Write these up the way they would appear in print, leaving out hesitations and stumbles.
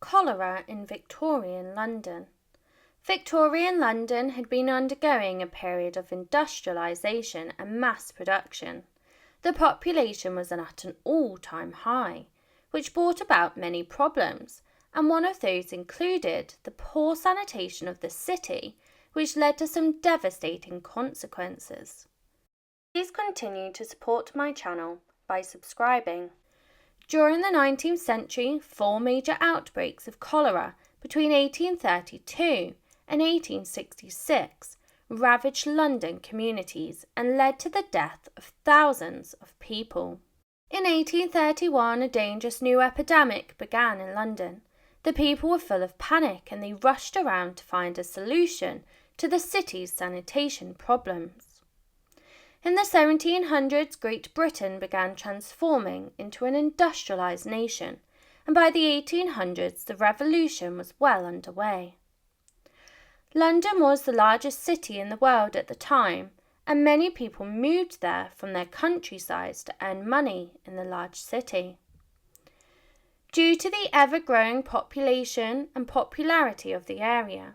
cholera in Victorian London. Victorian London had been undergoing a period of industrialisation and mass production. The population was at an all-time high, which brought about many problems, and one of those included the poor sanitation of the city, which led to some devastating consequences. Please continue to support my channel by subscribing. During the 19th century, 4 major outbreaks of cholera between 1832 and 1866 ravaged London communities and led to the death of thousands of people. In 1831, a dangerous new epidemic began in London. The people were full of panic and they rushed around to find a solution to the city's sanitation problems. In the 1700s, Great Britain began transforming into an industrialised nation, and by the 1800s the revolution was well underway. London was the largest city in the world at the time, and many people moved there from their countrysides to earn money in the large city. Due to the ever-growing population and popularity of the area,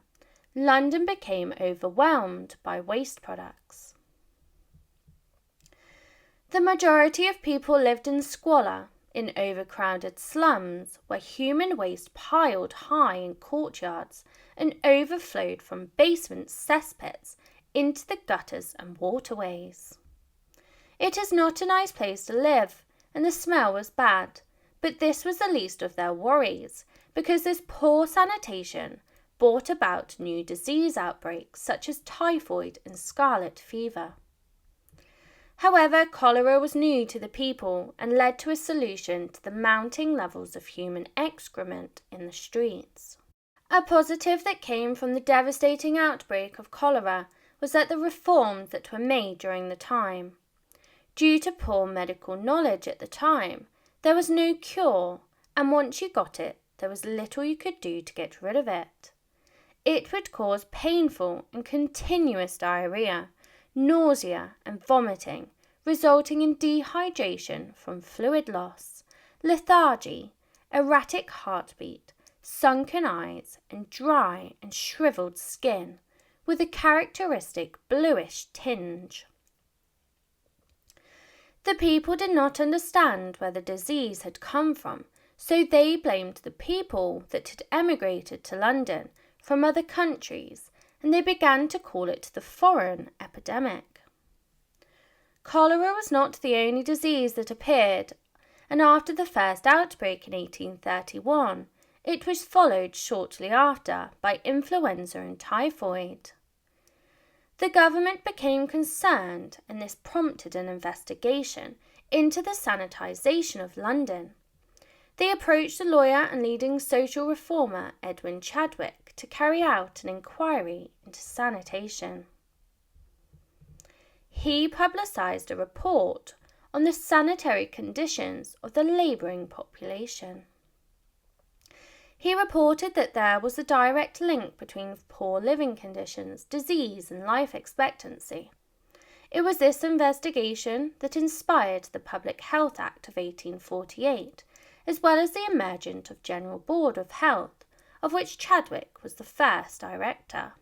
London became overwhelmed by waste products. The majority of people lived in squalor, in overcrowded slums where human waste piled high in courtyards and overflowed from basement cesspits into the gutters and waterways. It is not a nice place to live, and the smell was bad, but this was the least of their worries, because this poor sanitation brought about new disease outbreaks such as typhoid and scarlet fever. However, cholera was new to the people and led to a solution to the mounting levels of human excrement in the streets. A positive that came from the devastating outbreak of cholera was that the reforms that were made during the time. Due to poor medical knowledge at the time, there was no cure, and once you got it, there was little you could do to get rid of it. It would cause painful and continuous diarrhea, nausea and vomiting, resulting in dehydration from fluid loss, lethargy, erratic heartbeat, sunken eyes, and dry and shriveled skin, with a characteristic bluish tinge. The people did not understand where the disease had come from, so they blamed the people that had emigrated to London from other countries, and they began to call it the foreign epidemic. Cholera was not the only disease that appeared, and after the first outbreak in 1831, it was followed shortly after by influenza and typhoid. The government became concerned, and this prompted an investigation into the sanitisation of London. They approached the lawyer and leading social reformer Edwin Chadwick to carry out an inquiry into sanitation. He publicised a report on the sanitary conditions of the labouring population. He reported that there was a direct link between poor living conditions, disease and life expectancy. It was this investigation that inspired the Public Health Act of 1848, as well as the emergence of General Board of Health, of which Chadwick was the first director.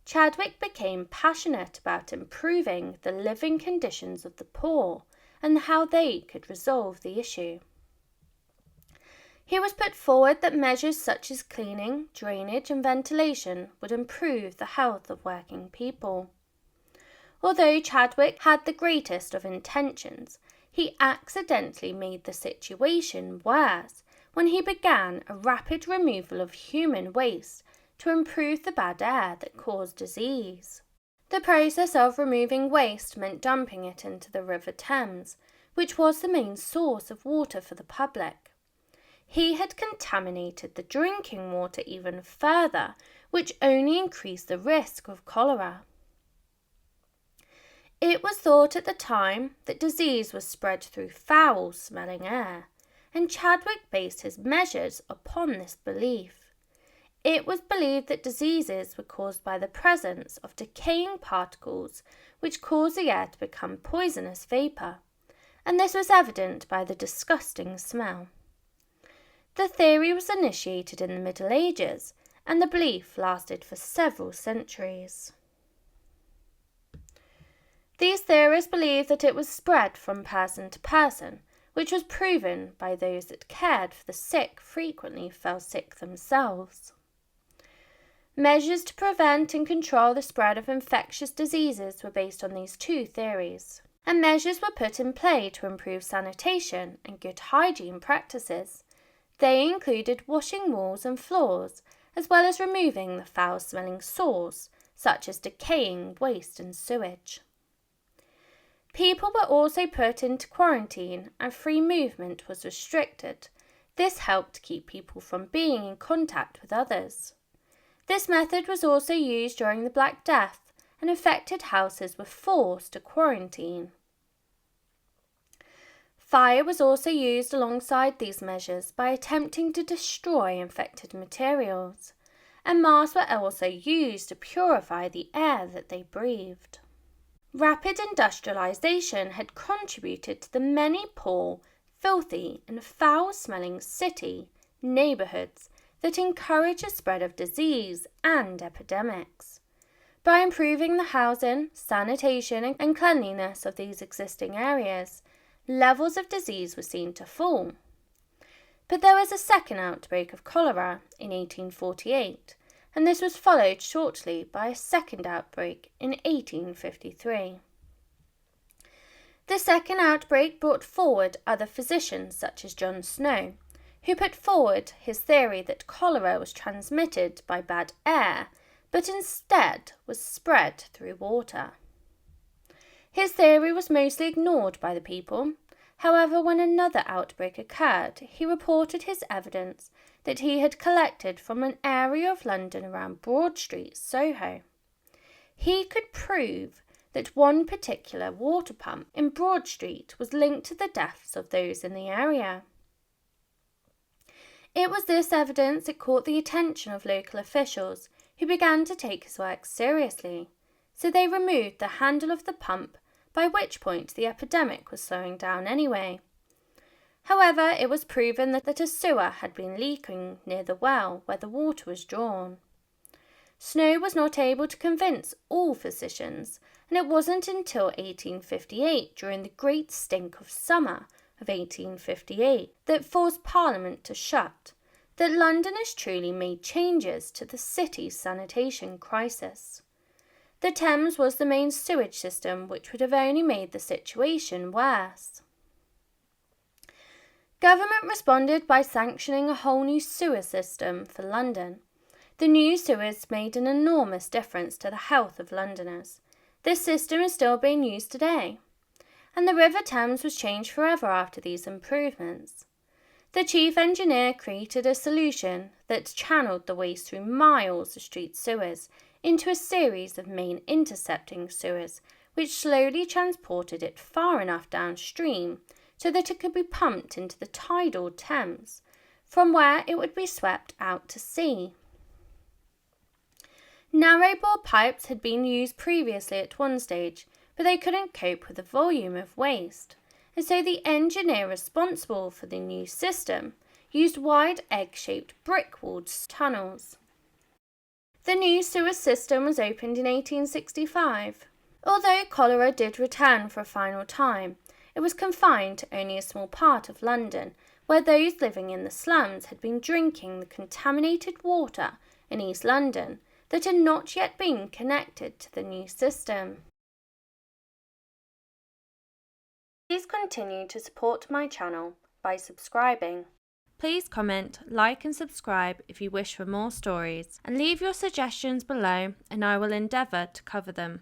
Chadwick became passionate about improving the living conditions of the poor and how they could resolve the issue. He was put forward that measures such as cleaning, drainage and ventilation would improve the health of working people. Although Chadwick had the greatest of intentions, he accidentally made the situation worse when he began a rapid removal of human waste to improve the bad air that caused disease. The process of removing waste meant dumping it into the River Thames, which was the main source of water for the public. He had contaminated the drinking water even further, which only increased the risk of cholera. It was thought at the time that disease was spread through foul-smelling air, and Chadwick based his measures upon this belief. It was believed that diseases were caused by the presence of decaying particles which cause the air to become poisonous vapour, and this was evident by the disgusting smell. The theory was initiated in the Middle Ages, and the belief lasted for several centuries. These theorists believed that it was spread from person to person, which was proven by those that cared for the sick frequently fell sick themselves. Measures to prevent and control the spread of infectious diseases were based on these two theories, and measures were put in play to improve sanitation and good hygiene practices. They included washing walls and floors, as well as removing the foul-smelling sores, such as decaying waste and sewage. People were also put into quarantine and free movement was restricted. This helped to keep people from being in contact with others. This method was also used during the Black Death, and affected houses were forced to quarantine. Fire was also used alongside these measures by attempting to destroy infected materials, and masks were also used to purify the air that they breathed. Rapid industrialisation had contributed to the many poor, filthy and foul-smelling city neighbourhoods that encourage the spread of disease and epidemics. By improving the housing, sanitation and cleanliness of these existing areas, levels of disease were seen to fall. But there was a second outbreak of cholera in 1848, and this was followed shortly by a second outbreak in 1853. The second outbreak brought forward other physicians such as John Snow, who put forward his theory that cholera was transmitted by bad air, but instead was spread through water. His theory was mostly ignored by the people. However, when another outbreak occurred, he reported his evidence that he had collected from an area of London around Broad Street, Soho. He could prove that one particular water pump in Broad Street was linked to the deaths of those in the area. It was this evidence that caught the attention of local officials, who began to take his work seriously, so they removed the handle of the pump, by which point the epidemic was slowing down anyway. However, it was proven that a sewer had been leaking near the well where the water was drawn. Snow was not able to convince all physicians, and it wasn't until 1858, during the great stink of summer of 1858, that forced Parliament to shut, that Londoners truly made changes to the city's sanitation crisis. The Thames was the main sewage system, which would have only made the situation worse. Government responded by sanctioning a whole new sewer system for London. The new sewers made an enormous difference to the health of Londoners. This system is still being used today, and the River Thames was changed forever after these improvements. The chief engineer created a solution that channeled the waste through miles of street sewers into a series of main intercepting sewers, which slowly transported it far enough downstream so that it could be pumped into the tidal Thames, from where it would be swept out to sea. Narrow-bore pipes had been used previously at one stage, but they couldn't cope with the volume of waste, and so the engineer responsible for the new system used wide egg-shaped brick-walled tunnels. The new sewer system was opened in 1865. Although cholera did return for a final time, it was confined to only a small part of London, where those living in the slums had been drinking the contaminated water in East London that had not yet been connected to the new system. Please continue to support my channel by subscribing. Please comment, like and subscribe if you wish for more stories, and leave your suggestions below and I will endeavour to cover them.